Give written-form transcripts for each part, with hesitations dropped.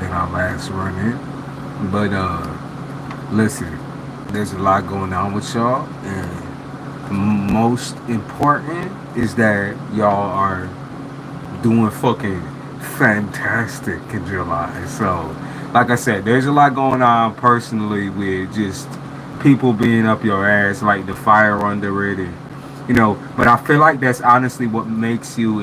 in our last run in. But listen, there's a lot going on with y'all, and most important is that y'all are doing fucking fantastic in July. So, like I said, there's a lot going on personally with just people being up your ass, like the fire under it, and But I feel like that's honestly what makes you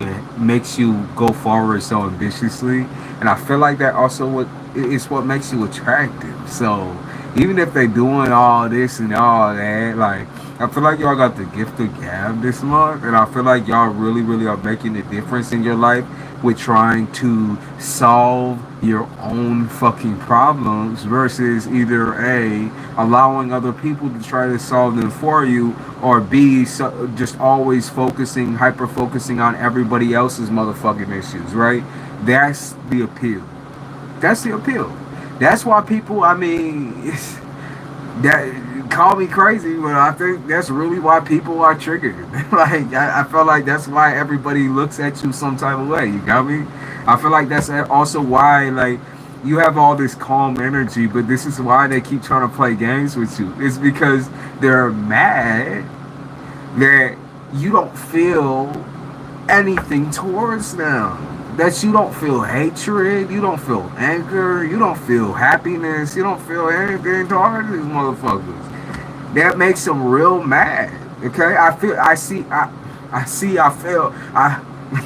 go forward so ambitiously, and I feel like that also it's what makes you attractive. So even if they doing all this and all that, like I feel like y'all got the gift of gab this month, and I feel like y'all really, really are making a difference in your life with trying to solve your own fucking problems versus either A, allowing other people to try to solve them for you, or B, just always hyper focusing on everybody else's motherfucking issues, right? That's the appeal. That's the appeal. That's why people, I mean, that call me crazy, but I think that's really why people are triggered. Like I feel like that's why everybody looks at you some type of way. You got me? I feel like that's also why like you have all this calm energy, but this is why they keep trying to play games with you. It's because they're mad that you don't feel anything towards them. That you don't feel hatred, you don't feel anger, you don't feel happiness, you don't feel anything towards these motherfuckers. That makes them real mad. Okay, I feel.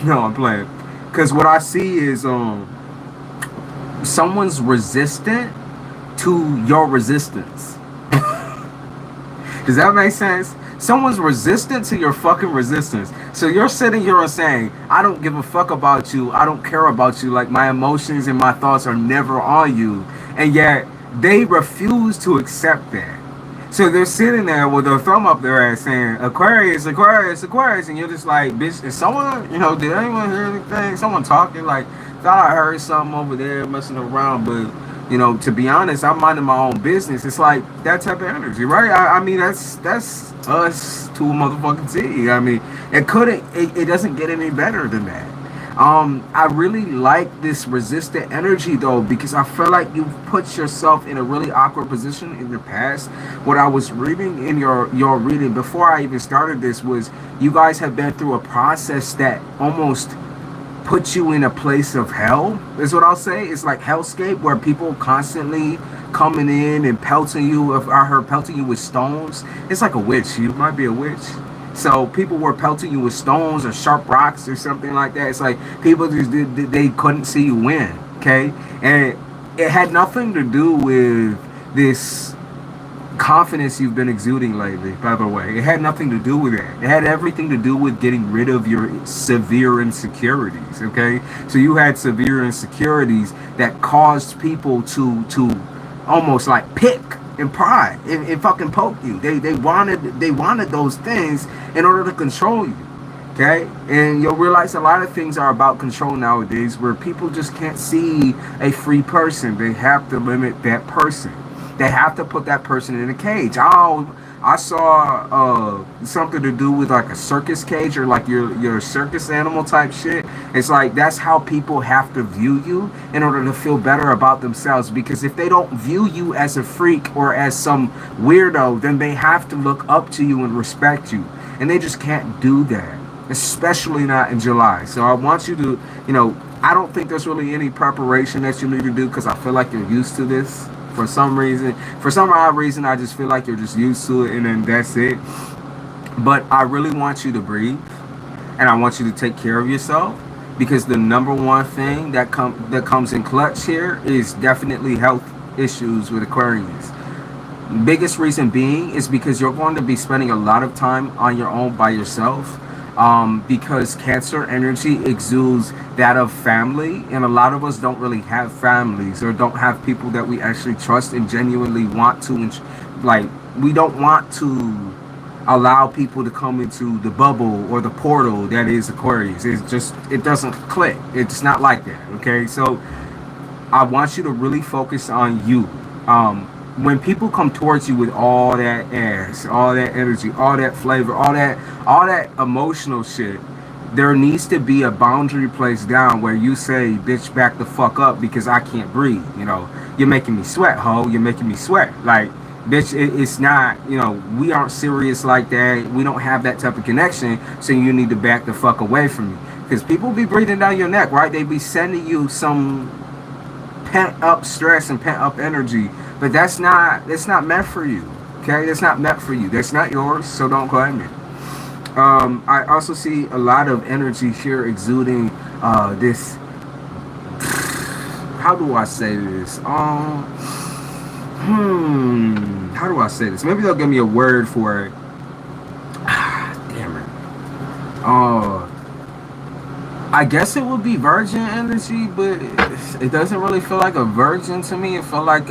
No, I'm playing. Cause what I see is someone's resistant to your resistance. Does that make sense? Someone's resistant to your fucking resistance. So you're sitting here and saying, I don't give a fuck about you. I don't care about you. Like my emotions and my thoughts are never on you. And yet they refuse to accept that. So they're sitting there with their thumb up their ass saying, Aquarius, Aquarius, Aquarius. And you're just like, bitch, is someone, did anyone hear anything? Someone talking? Like, thought I heard something over there messing around, but to be honest, I'm minding my own business. It's like that type of energy, right? I mean, that's us to a motherfucking T. I mean, it doesn't get any better than that. I really like this resistant energy though, because I feel like you've put yourself in a really awkward position in the past. What I was reading in your reading before I even started this was you guys have been through a process that almost put you in a place of hell, is what I'll say. It's like hellscape where people constantly coming in and pelting you. If I heard pelting you with stones, it's like a witch. You might be a witch. So people were pelting you with stones or sharp rocks or something like that. It's like people just they couldn't see you win. Okay, and it had nothing to do with this confidence you've been exuding lately, by the way. It had nothing to do with that. It had everything to do with getting rid of your severe insecurities, okay? So you had severe insecurities that caused people to almost like pick and pry and fucking poke you. They wanted those things in order to control you. Okay, and you'll realize a lot of things are about control nowadays, where people just can't see a free person. They have to limit that person. They have to put that person in a cage. I saw something to do with like a circus cage or like your circus animal type shit. It's like that's how people have to view you in order to feel better about themselves. Because if they don't view you as a freak or as some weirdo, then they have to look up to you and respect you. And they just can't do that, especially not in July. So I want you to, I don't think there's really any preparation that you need to do because I feel like you're used to this. For some reason, for some odd reason, I just feel like you're just used to it and then that's it. But I really want you to breathe and I want you to take care of yourself, because the number one thing that comes in clutch here is definitely health issues with Aquarius. Biggest reason being is because you're going to be spending a lot of time on your own by yourself. Because Cancer energy exudes that of family, and a lot of us don't really have families or don't have people that we actually trust and genuinely want to, like, we don't want to allow people to come into the bubble or the portal that is Aquarius. It doesn't click. It's not like that. Okay, so I want you to really focus on you. When people come towards you with all that ass, all that energy, all that flavor, all that emotional shit, there needs to be a boundary placed down where you say, bitch, back the fuck up because I can't breathe. You know, you're making me sweat, ho. You're making me sweat. Like, bitch, it's not, you know, we aren't serious like that. We don't have that type of connection. So you need to back the fuck away from me. Because people be breathing down your neck, right? They be sending you some pent up stress and pent up energy. But that's not meant for you. Okay? That's not meant for you. That's not yours. So don't claim it. I also see a lot of energy here exuding this. How do I say this? How do I say this? Maybe they'll give me a word for it. Damn it. I guess it would be virgin energy, but it doesn't really feel like a virgin to me. It felt like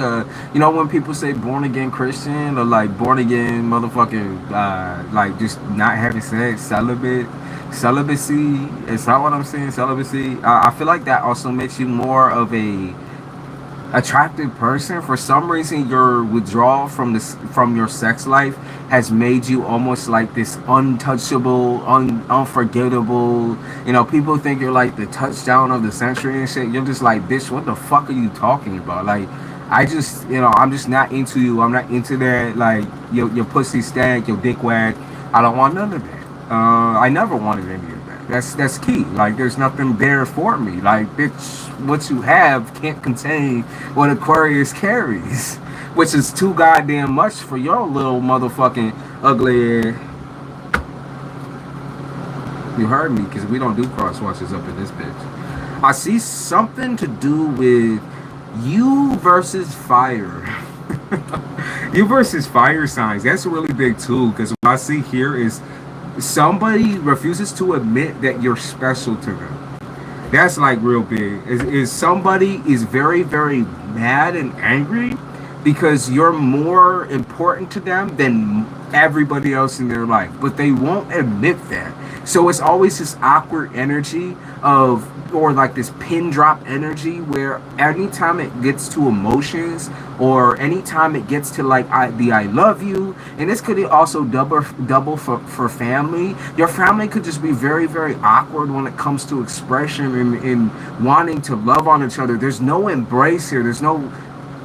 you know, when people say born again Christian or like born again motherfucking, like just not having sex, celibacy. Is that what I'm saying? Celibacy. I feel like that also makes you more of a attractive person. For some reason, your withdrawal from your sex life has made you almost like this untouchable, unforgettable. You know, people think you're like the touchdown of the century and shit. You're just like, bitch, what the fuck are you talking about? Like, I just, you know, I'm just not into you. I'm not into that. Like, your pussy stank, your dick whack. I don't want none of that. I never wanted any of that. That's key. Like, there's nothing there for me. Like, bitch, what you have can't contain what Aquarius carries, which is too goddamn much for your little motherfucking ugly ass. You heard me, because we don't do cross watches up in this bitch. I see something to do with you versus fire. You versus fire signs. That's really big too, because what I see here is somebody refuses to admit that you're special to them. That's like real big. Is somebody is very, very mad and angry because you're more important to them than everybody else in their life, but they won't admit that. So it's always this awkward energy of, or like this pin drop energy, where anytime it gets to emotions, or anytime it gets to like I love you, and this could also double for family. Your family could just be very, very awkward when it comes to expression and wanting to love on each other. There's no embrace here. There's no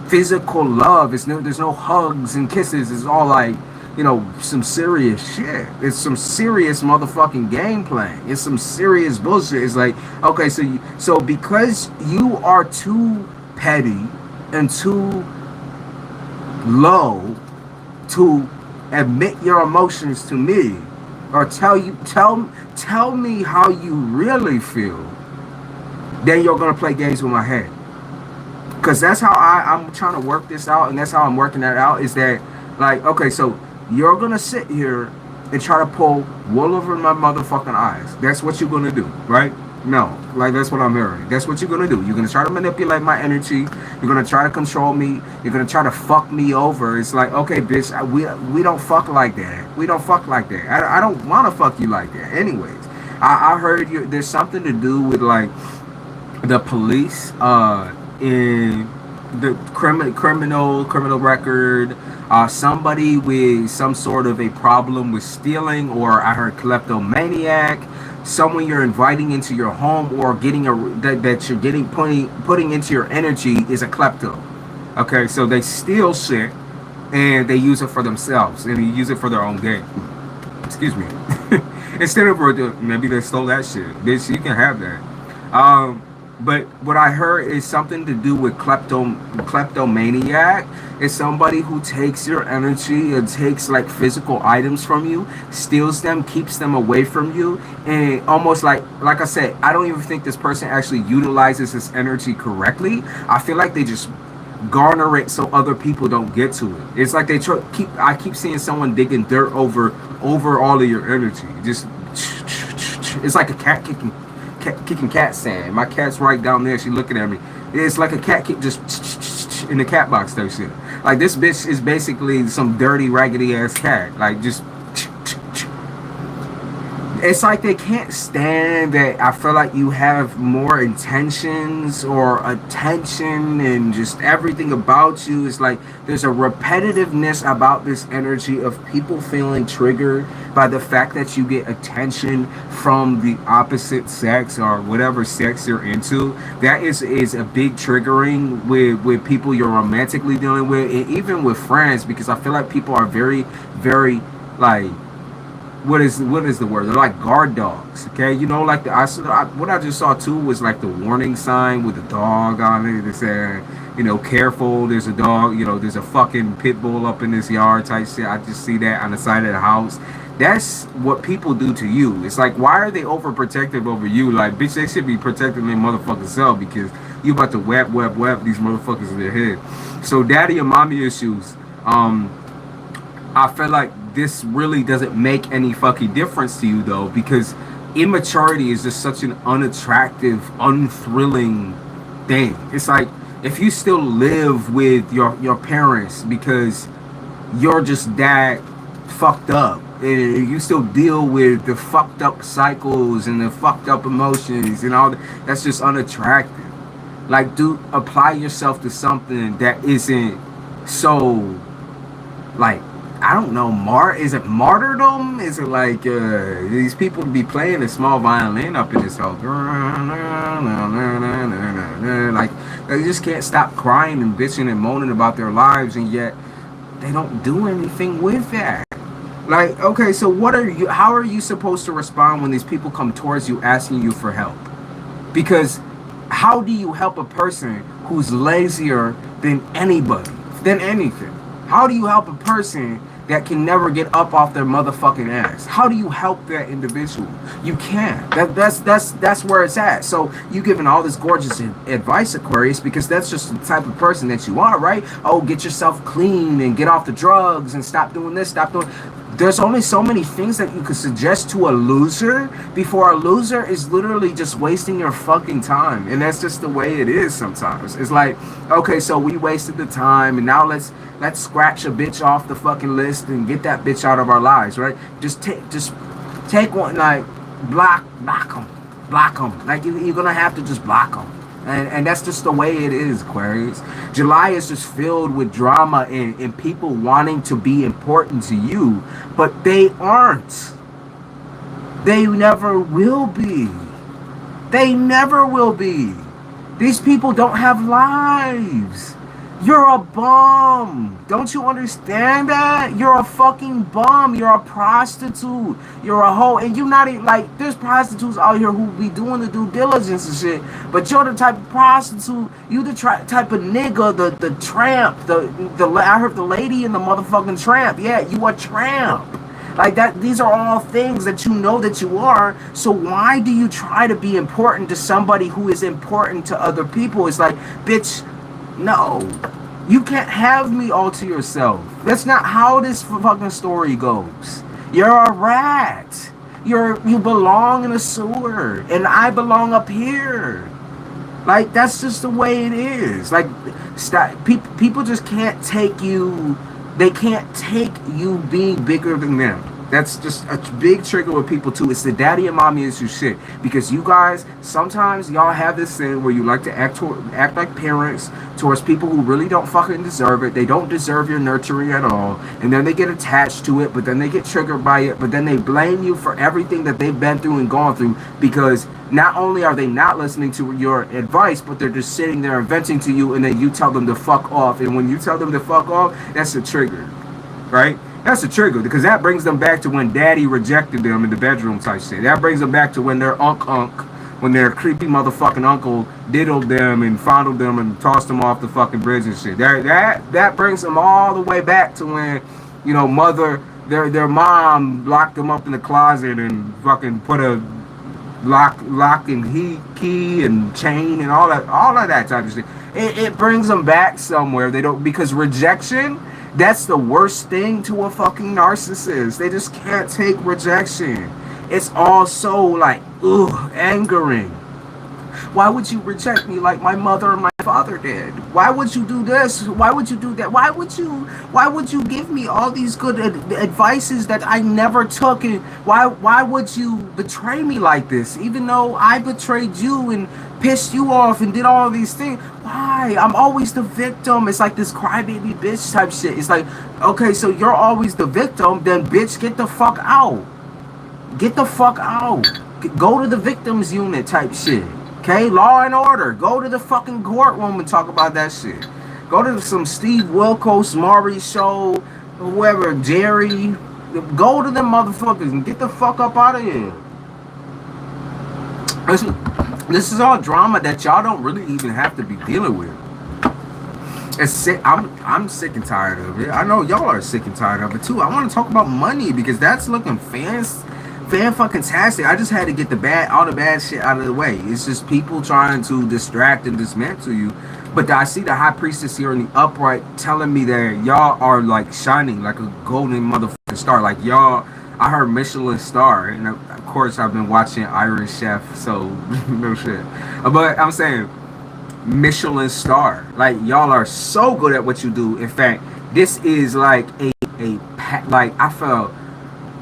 physical love. There's no hugs and kisses. It's all like, you know, some serious shit. It's some serious motherfucking game playing. It's some serious bullshit. It's like, okay, so because you are too petty and too low to admit your emotions to me, or tell me how you really feel, then you're gonna play games with my head. Because that's how I'm trying to work this out, and that's how I'm working that out. Is that, like, okay, so you're gonna sit here and try to pull wool over my motherfucking eyes. That's what you're gonna do, right? No, like, that's what I'm hearing. That's what you're gonna do. You're gonna try to manipulate my energy. You're gonna try to control me. You're gonna try to fuck me over. It's like, okay, bitch, we don't fuck like that. We don't fuck like that. I don't want to fuck you like that. Anyways, I heard you. There's something to do with like the police in the criminal record. Somebody with some sort of a problem with stealing, or I heard kleptomaniac. Someone you're inviting into your home, or getting that you're getting putting into your energy, is a klepto. Okay, so they steal shit and they use it for themselves, and they use it for their own gain. Excuse me. Instead of, maybe they stole that shit, bitch. You can have that. But what I heard is something to do with kleptomaniac. Is somebody who takes your energy and takes like physical items from you, steals them, keeps them away from you, and almost like I said, I don't even think this person actually utilizes this energy correctly. I feel like they just garner it so other people don't get to it. It's like they I keep seeing someone digging dirt over all of your energy. Just, it's like a cat kicking cat sand. My cat's right down there. She looking at me. It's like a cat kick, just in the cat box type shit. Like, this bitch is basically some dirty, raggedy ass cat. Like, just It's like they can't stand that. I feel like you have more intentions or attention and just everything about you. It's like there's a repetitiveness about this energy of people feeling triggered by the fact that you get attention from the opposite sex or whatever sex you're into. That is a big triggering with people you're romantically dealing with, and even with friends, because I feel like people are very, very like, what is the word? They're like guard dogs. Okay, you know, like what I just saw too was like the warning sign with a dog on it. They said, you know, careful. There's a dog. You know, there's a fucking pit bull up in this yard type shit. I just see that on the side of the house. That's what people do to you. It's like, why are they overprotective over you? Like, bitch, they should be protecting their motherfucking self, because you about to whap these motherfuckers in their head. So daddy and mommy issues. I feel like this really doesn't make any fucking difference to you though, because immaturity is just such an unattractive, unthrilling thing. It's like if you still live with your parents because you're just that fucked up, and you still deal with the fucked up cycles and the fucked up emotions and all that, that's just unattractive. Like, do apply yourself to something that isn't so, like, I don't know, is it martyrdom? Is it like these people be playing a small violin up in this house? Like, they just can't stop crying and bitching and moaning about their lives, and yet they don't do anything with that. Like, okay, so how are you supposed to respond when these people come towards you asking you for help? Because how do you help a person who's lazier than anybody, than anything? How do you help a person that can never get up off their motherfucking ass? How do you help that individual? You can't. That's where it's at. So you giving all this gorgeous advice, Aquarius, because that's just the type of person that you are, right? Oh, get yourself clean and get off the drugs and stop doing this, stop doing. There's only so many things that you could suggest to a loser before a loser is literally just wasting your fucking time. And that's just the way it is sometimes. It's like, okay, so we wasted the time, and now let's scratch a bitch off the fucking list and get that bitch out of our lives, right? Just take one, like, block them. Like, you're gonna have to just block them. And that's just the way it is, Aquarius. July is just filled with drama and people wanting to be important to you, but they aren't. They never will be. They never will be. These people don't have lives. You're a bum. Don't you understand that? You're a fucking bum. You're a prostitute. You're a hoe. And you're not even, like, there's prostitutes out here who be doing the due diligence and shit. But you're the type of prostitute, you the type of nigga, the tramp, I heard the lady in the motherfucking tramp. Yeah, you a tramp. Like that, these are all things that you know that you are. So why do you try to be important to somebody who is important to other people? It's like, bitch, no, you can't have me all to yourself. That's not how this fucking story goes. You're a rat. You belong in a sewer, and I belong up here. Like, that's just the way it is. Like, stop. People just can't take you. They can't take you being bigger than them. That's just a big trigger with people too. It's the daddy and mommy issue shit. Because you guys, sometimes y'all have this thing where you like to act like parents towards people who really don't fucking deserve it. They don't deserve your nurturing at all. And then they get attached to it, but then they get triggered by it. But then they blame you for everything that they've been through and gone through. Because not only are they not listening to your advice, but they're just sitting there and venting to you, and then you tell them to fuck off. And when you tell them to fuck off, that's a trigger, right? That's a trigger, because that brings them back to when daddy rejected them in the bedroom type shit. That brings them back to when their when their creepy motherfucking uncle diddled them and fondled them and tossed them off the fucking bridge and shit. That brings them all the way back to when, you know, their mom locked them up in the closet and fucking put a lock and key and chain and all of that type of shit. It brings them back somewhere. They don't, because rejection, that's the worst thing to a fucking narcissist. They just can't take rejection. It's all so like, angering. Why would you reject me like my mother and my father did? Why would you do this? Why would you do that? Why would you give me all these good advices that I never took? And why would you betray me like this? Even though I betrayed you and pissed you off and did all these things. Why? I'm always the victim. It's like this crybaby bitch type shit. It's like, okay, so you're always the victim, then bitch, get the fuck out. Get the fuck out. Go to the victims unit type shit. Okay? Law and order. Go to the fucking courtroom and talk about that shit. Go to some Steve Wilkos, Maury show, whoever, Jerry. Go to them motherfuckers and get the fuck up out of here. This is all drama that y'all don't really even have to be dealing with. It's sick. I'm sick and tired of it. I know y'all are sick and tired of it too. I want to talk about money because that's looking fan fucking tastic. I just had to get all the bad shit out of the way. It's just people trying to distract and dismantle you. But I see the high priestess here in the upright telling me that y'all are like shining like a golden motherfucking star. Like y'all, I heard Michelin star, and of course I've been watching Iron Chef, so no shit. But I'm saying Michelin star. Like y'all are so good at what you do. In fact, this is like like I felt.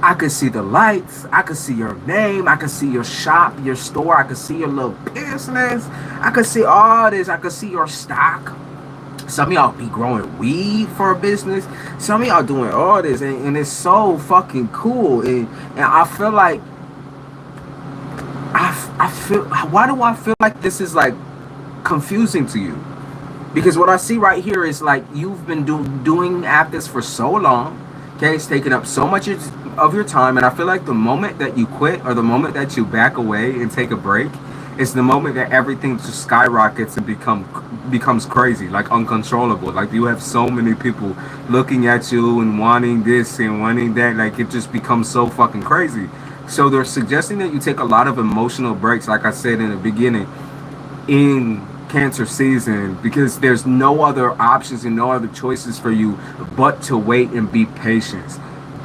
I could see the lights, I could see your name, I could see your shop, your store, I could see your little business, I could see all this, I could see your stock. Some of y'all be growing weed for a business, some of y'all doing all this, and it's so fucking cool, and I feel like, why do I feel like this is like confusing to you? Because what I see right here is like you've been doing at this for so long. Okay, it's taking up so much of your time, and I feel like the moment that you quit or the moment that you back away and take a break is the moment that everything just skyrockets and becomes crazy, like uncontrollable. Like you have so many people looking at you and wanting this and wanting that, like it just becomes so fucking crazy. So they're suggesting that you take a lot of emotional breaks, like I said in the beginning, in Cancer season, because there's no other options and no other choices for you but to wait and be patient,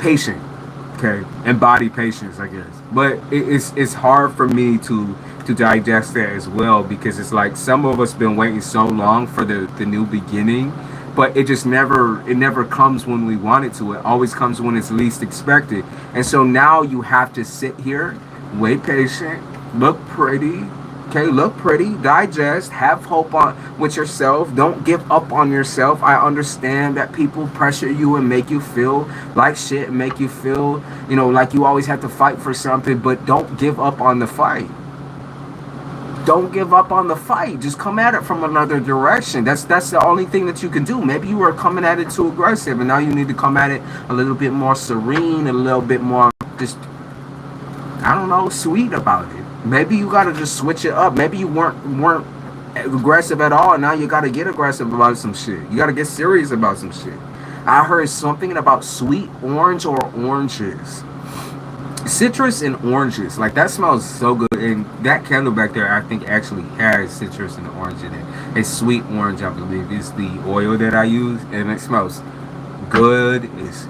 okay, embody patience, I guess. But it's hard for me to digest that as well, because it's like some of us been waiting so long for the new beginning, but it just never comes when we want it to. It always comes when it's least expected. And so now you have to sit here, wait patient, look pretty. Okay, look pretty, digest, have hope with yourself. Don't give up on yourself. I understand that people pressure you and make you feel like shit and make you feel, like you always have to fight for something, but don't give up on the fight. Don't give up on the fight. Just come at it from another direction. That's the only thing that you can do. Maybe you were coming at it too aggressive, and now you need to come at it a little bit more serene, a little bit more just, I don't know, sweet about it. Maybe you gotta just switch it up. Maybe you weren't aggressive at all, and now you gotta get aggressive about some shit. You gotta get serious about some shit. I heard something about sweet orange or oranges. Citrus and oranges. Like that smells so good. And that candle back there, I think actually has citrus and orange in it. It's sweet orange, I believe, is the oil that I use, and it smells good as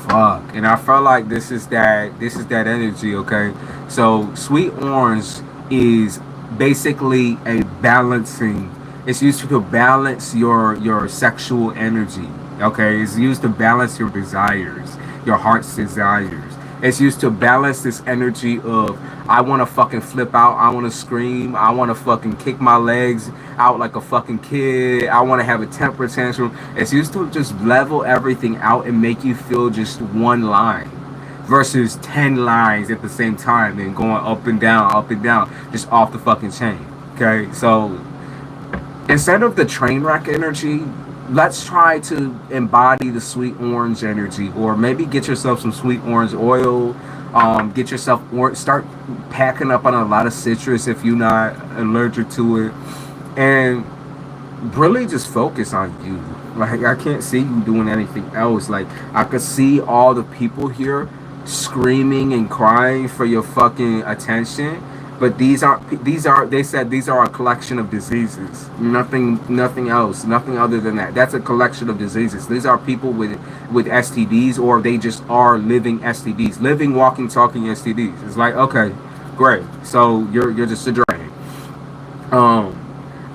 fuck. And I felt like this is that energy, okay? So sweet orange is basically a balancing. It's used to balance your sexual energy, okay? It's used to balance your desires, your heart's desires. It's used to balance this energy of, I want to fucking flip out, I want to scream, I want to fucking kick my legs out like a fucking kid, I want to have a temper tantrum. It's used to just level everything out and make you feel just one line versus 10 lines at the same time and going up and down, just off the fucking chain, okay? So instead of the train wreck energy, let's try to embody the sweet orange energy, or maybe get yourself some sweet orange oil. Get yourself, start packing up on a lot of citrus if you're not allergic to it, and really just focus on you. Like I can't see you doing anything else. Like I could see all the people here screaming and crying for your fucking attention. But they said these are a collection of diseases. Nothing else, nothing other than that. That's a collection of diseases. These are people with STDs, or they just are living STDs, living, walking, talking STDs. It's like, okay, great. So you're just a drain.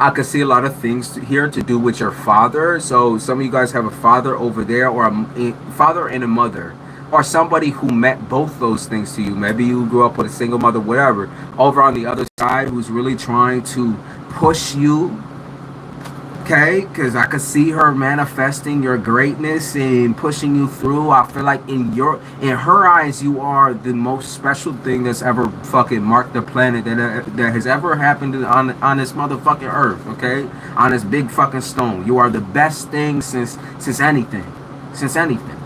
I could see a lot of things here to do with your father. So some of you guys have a father over there, or a father and a mother, or somebody who met both those things to you. Maybe you grew up with a single mother, whatever. Over on the other side, who's really trying to push you. Okay, because I could see her manifesting your greatness and pushing you through. I feel like in her eyes, you are the most special thing that's ever fucking marked the planet, that has ever happened on this motherfucking earth. Okay, on this big fucking stone, you are the best thing since anything, since anything.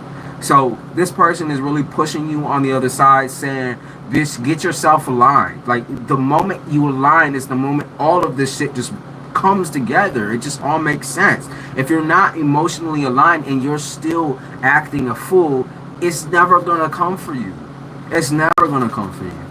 So this person is really pushing you on the other side, saying, "Bitch, get yourself aligned." Like the moment you align is the moment all of this shit just comes together. It just all makes sense. If you're not emotionally aligned and you're still acting a fool, it's never gonna come for you. It's never gonna come for you.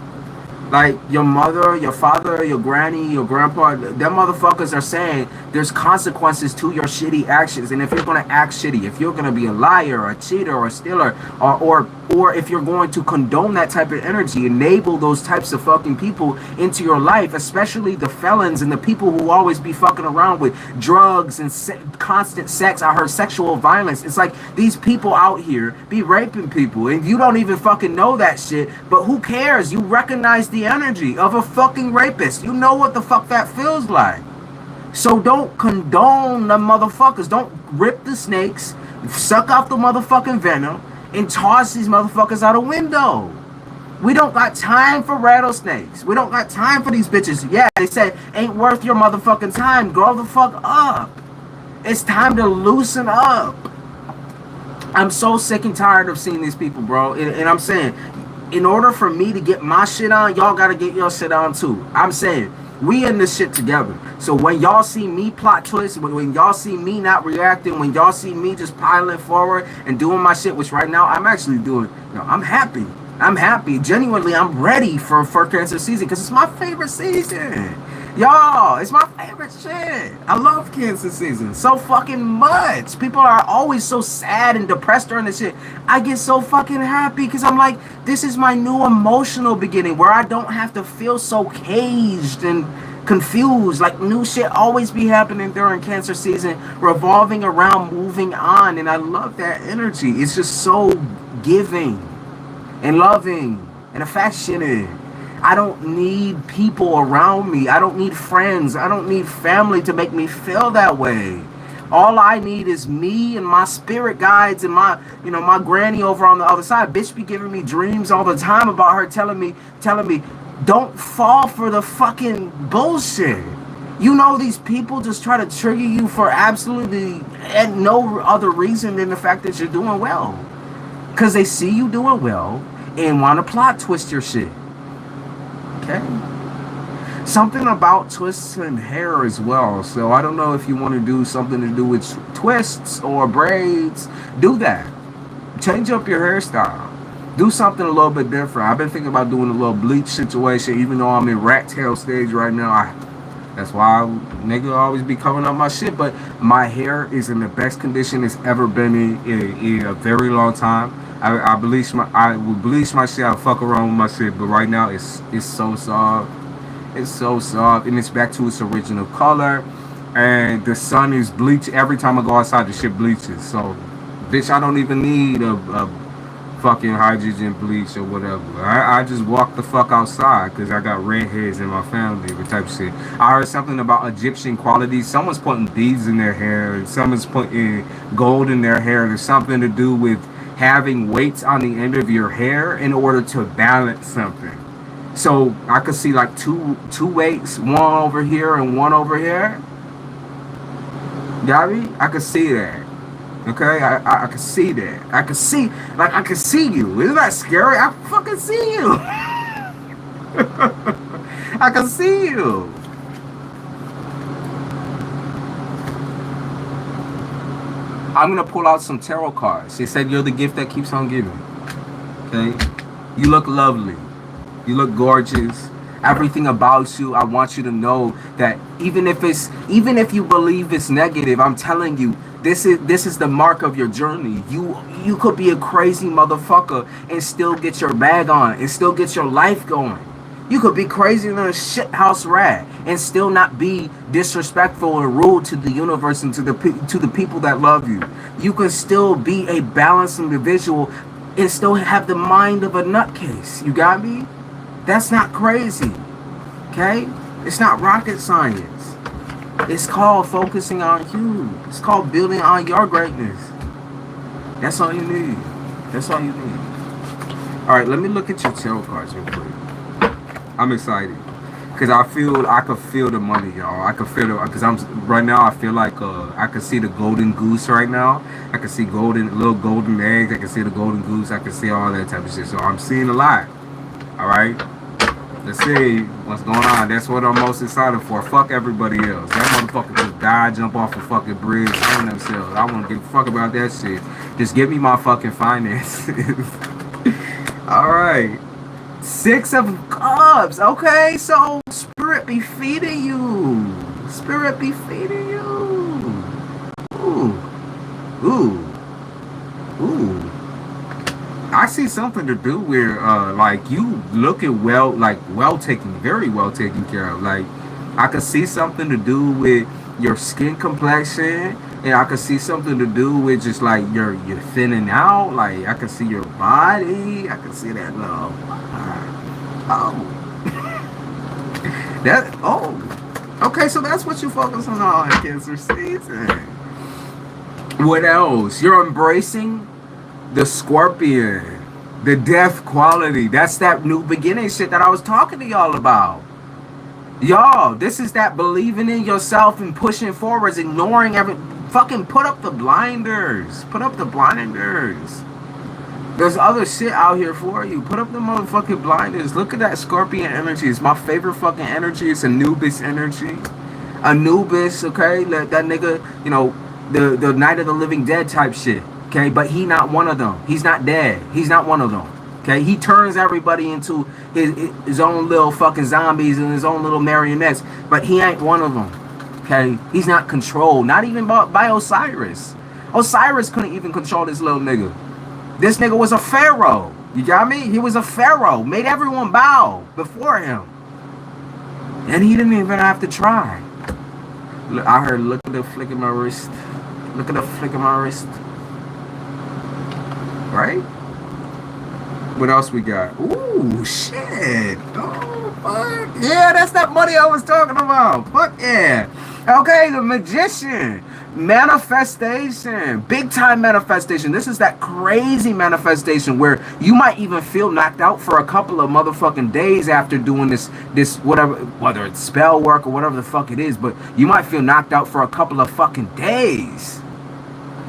Like your mother, your father, your granny, your grandpa, them motherfuckers are saying there's consequences to your shitty actions. And if you're gonna act shitty, if you're gonna be a liar or a cheater or a stealer, or if you're going to condone that type of energy, enable those types of fucking people into your life, especially the felons and the people who always be fucking around with drugs and constant sex. I heard sexual violence. It's like these people out here be raping people and you don't even fucking know that shit, but who cares? You recognize the energy of a fucking rapist. You know what the fuck that feels like. So don't condone the motherfuckers. Don't rip the snakes, suck off the motherfucking venom, and toss these motherfuckers out a window. We don't got time for rattlesnakes. We don't got time for these bitches. Yeah, they said ain't worth your motherfucking time. Grow the fuck up. It's time to loosen up. I'm so sick and tired of seeing these people, bro. And I'm saying, in order for me to get my shit on, y'all gotta get your shit on too. I'm saying, we in this shit together. So when y'all see me plot twists, when y'all see me not reacting, when y'all see me just piling forward and doing my shit, which right now I'm actually doing, I'm happy. I'm happy. Genuinely, I'm ready for Cancer season because it's my favorite season. Y'all, it's my favorite shit. I love Cancer season so fucking much. People are always so sad and depressed during this shit. I get so fucking happy because I'm like, this is my new emotional beginning where I don't have to feel so caged and confused. Like new shit always be happening during Cancer season, revolving around moving on. And I love that energy. It's just so giving and loving and affectionate. I don't need people around me. I don't need friends. I don't need family to make me feel that way. All I need is me and my spirit guides and my granny over on the other side. Bitch be giving me dreams all the time about her telling me, don't fall for the fucking bullshit. You know, these people just try to trigger you for absolutely and no other reason than the fact that you're doing well. Because they see you doing well and want to plot twist your shit. Okay. Something about twists and hair as well. So I don't know if you want to do something to do with twists or braids. Do that. Change up your hairstyle. Do something a little bit different. I've been thinking about doing a little bleach situation, even though I'm in rat tail stage right now. That's why nigga always be covering up my shit. But my hair is in the best condition it's ever been in a very long time. I would bleach my shit. I fuck around with my shit, but right now it's so soft. It's so soft, and it's back to its original color. And the sun is bleached every time I go outside. The shit bleaches. So, bitch, I don't even need a fucking hydrogen bleach or whatever. I just walk the fuck outside because I got redheads in my family, the type of shit. I heard something about Egyptian qualities. Someone's putting beads in their hair. Someone's putting gold in their hair. There's something to do with having weights on the end of your hair in order to balance something. So I could see like two weights, one over here and one over here. Got me? I could see that. Okay, I can see that. I can see you. Isn't that scary? I fucking see you. I can see you. I'm gonna pull out some tarot cards. They said you're the gift that keeps on giving. Okay, you look lovely. You look gorgeous. Everything about you, I want you to know that even if you believe it's negative, I'm telling you, this is the mark of your journey. You could be a crazy motherfucker and still get your bag on and still get your life going. You could be crazier than a shithouse rat and still not be disrespectful and rude to the universe and to the people that love you. You can still be a balanced individual and still have the mind of a nutcase. You got me? That's not crazy. Okay? It's not rocket science. It's called focusing on you. It's called building on your greatness. That's all you need. That's all you need. Alright, let me look at your tarot cards real quick. I'm excited because I could feel the money, y'all. I could feel it because right now. I feel like I can see the golden goose right now. I can see little golden eggs. I can see the golden goose. I can see all that type of shit. So I'm seeing a lot. All right, let's see what's going on. That's what I'm most excited for. Fuck everybody else. That motherfucker just die, jump off a fucking bridge, hang themselves. I want to give a fuck about that shit. Just give me my fucking finances. All right. 6 of Cups. Okay, so Spirit be feeding you. Spirit be feeding you. Ooh. Ooh. Ooh. I see something to do where like you looking very well taken care of. Like I could see something to do with your skin complexion, and I could see something to do with just like you're thinning out. Like I could see your body. I could see that little. Oh. Okay, so that's what you focus on in Cancer season. What else? You're embracing the Scorpion, the death quality. That's that new beginning shit that I was talking to y'all about. Y'all, this is that believing in yourself and pushing forwards, ignoring fucking put up the blinders. Put up the blinders. There's other shit out here for you. Put up the motherfucking blinders. Look at that Scorpion energy. It's my favorite fucking energy. It's Anubis energy. Anubis, okay? That nigga, you know, the Night of the Living Dead type shit. Okay? But he not one of them. He's not dead. He's not one of them. Okay? He turns everybody into his own little fucking zombies and his own little marionettes. But he ain't one of them. Okay? He's not controlled. Not even by Osiris. Osiris couldn't even control this little nigga. This nigga was a pharaoh. You got me? He was a pharaoh. Made everyone bow before him. And he didn't even have to try. Look, I heard, look at the flick of my wrist. Look at the flick of my wrist. Right? What else we got? Ooh, shit. Oh, fuck. Yeah, that's that money I was talking about. Fuck yeah. Okay, the Magician. Manifestation. Big time manifestation. This is that crazy manifestation where you might even feel knocked out for a couple of motherfucking days after doing this whatever, whether it's spell work or whatever the fuck it is, but you might feel knocked out for a couple of fucking days.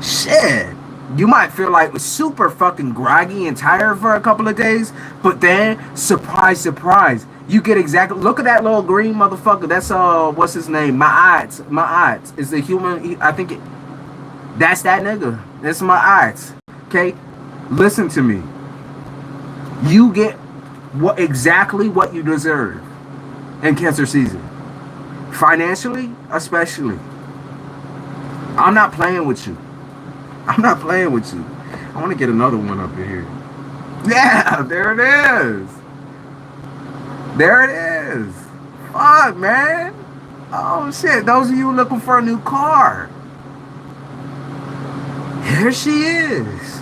Shit. You might feel like super fucking groggy and tired for a couple of days, but then, surprise, surprise, you get exactly, look at that little green motherfucker. That's, what's his name? Ma'at is the human, I think that's that nigga. That's Ma'at. Okay? Listen to me. You get exactly what you deserve in Cancer season. Financially, especially. I'm not playing with you. I'm not playing with you. I want to get another one up in here. Yeah, there it is. There it is. Fuck, man. Oh, shit. Those of you looking for a new car. Here she is.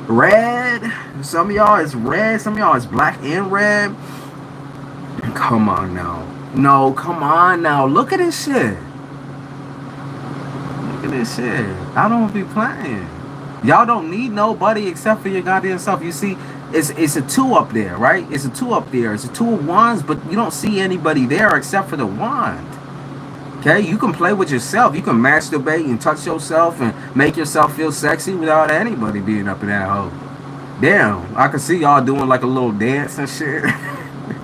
Red. Some of y'all is red. Some of y'all is black and red. Come on now. No, come on now. Look at this shit. Look at this shit. I don't be playing. Y'all don't need nobody except for your goddamn self. You see, it's a 2 up there, right? It's a 2 up there. It's a 2 of wands, but you don't see anybody there except for the wand. Okay? You can play with yourself. You can masturbate and touch yourself and make yourself feel sexy without anybody being up in that hole. Damn, I can see y'all doing like a little dance and shit.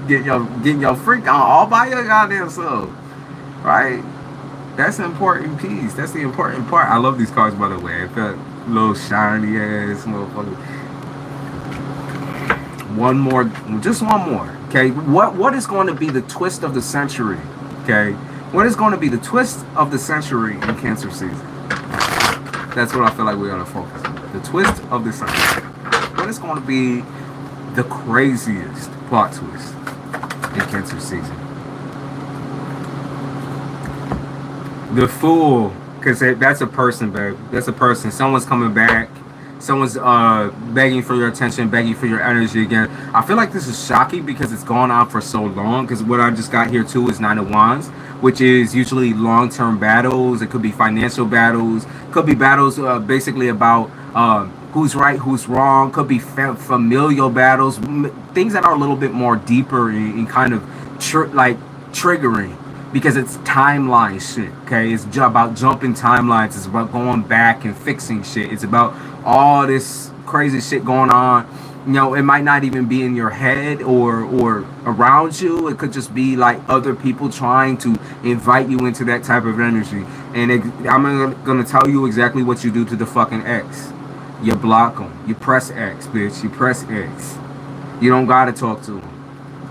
getting your freak on all by your goddamn self. Right? That's an important piece. That's the important part. I love these cards, by the way. It felt little shiny ass motherfucker. One more, just one more. Okay, what is going to be the twist of the century? Okay, what is going to be the twist of the century in Cancer season? That's what I feel like we're going to focus on. The twist of the century. What is going to be the craziest plot twist? in Cancer season. The Fool, because that's a person, babe. That's a person. Someone's coming back. Someone's begging for your attention, begging for your energy again. I feel like this is shocking because it's gone on for so long. Because what I just got here too is Nine of Wands, which is usually long-term battles. It could be financial battles. Could be battles basically about who's right, who's wrong. Could be familial battles. Things that are a little bit more deeper and kind of triggering. Because it's timeline shit, okay? It's about jumping timelines. It's about going back and fixing shit. It's about all this crazy shit going on. You know, it might not even be in your head or around you. It could just be like other people trying to invite you into that type of energy. And I'm gonna tell you exactly what you do to the fucking ex. You block them. You press X, bitch. You press X. You don't gotta talk to them.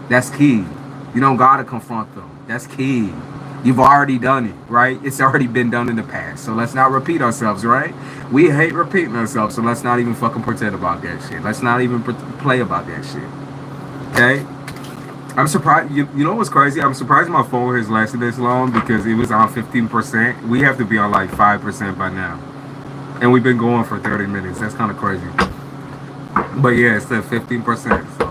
That's key. You don't gotta confront them. That's key. You've already done it, right? It's already been done in the past. So let's not repeat ourselves, right? We hate repeating ourselves, so let's not even fucking pretend about that shit. Let's not even play about that shit. Okay? I'm surprised. You know what's crazy? I'm surprised my phone has lasted this long because it was on 15%. We have to be on like 5% by now. And we've been going for 30 minutes. That's kind of crazy. But yeah, it's at 15%. So.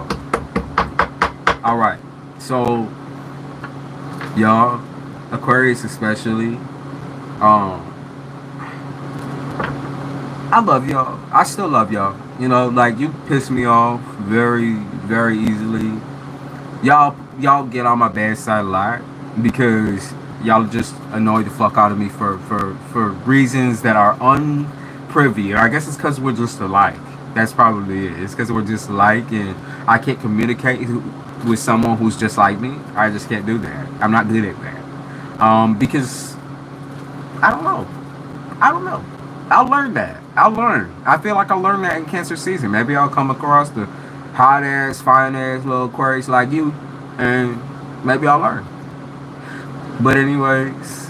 Alright. So, y'all, Aquarius especially, I love y'all. I still love y'all. You know, like, you piss me off very, very easily. Y'all get on my bad side a lot because y'all just annoy the fuck out of me for reasons that are unprivy. I guess it's because we're just alike. That's probably it. It's because we're just alike and I can't communicate with someone who's just like me. I just can't do that. I'm not good at that. Because I don't know. I'll learn that. I'll learn. I feel like I'll learn that in Cancer season. Maybe I'll come across the hot ass, fine ass little Aquarius like you, and maybe I'll learn. But anyways,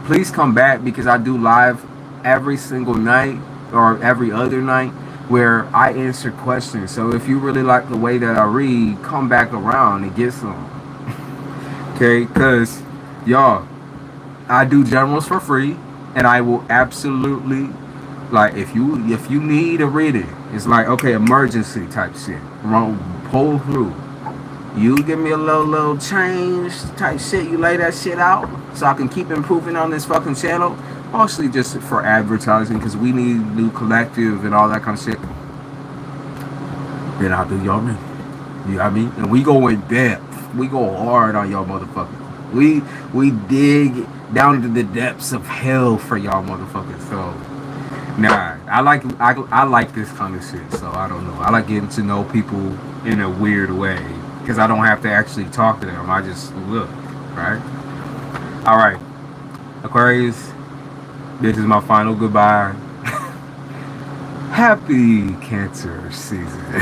please come back because I do live every single night or every other night where I answer questions. So if you really like the way that I read, come back around and get some. Okay, because y'all, I do generals for free, and I will absolutely, like, if you need a reading, it's like, okay, emergency type shit, pull through. You give me a little change type shit, you lay that shit out so I can keep improving on this fucking channel. Mostly just for advertising because we need new collective and all that kind of shit. Then I'll do y'all man. You know what I mean? And we go in depth. We go hard on y'all motherfuckers. We dig down into the depths of hell for y'all motherfuckers. So nah, I like this kind of shit. So I don't know. I like getting to know people in a weird way because I don't have to actually talk to them. I just look, right? All right, Aquarius. This is my final goodbye. Happy Cancer season.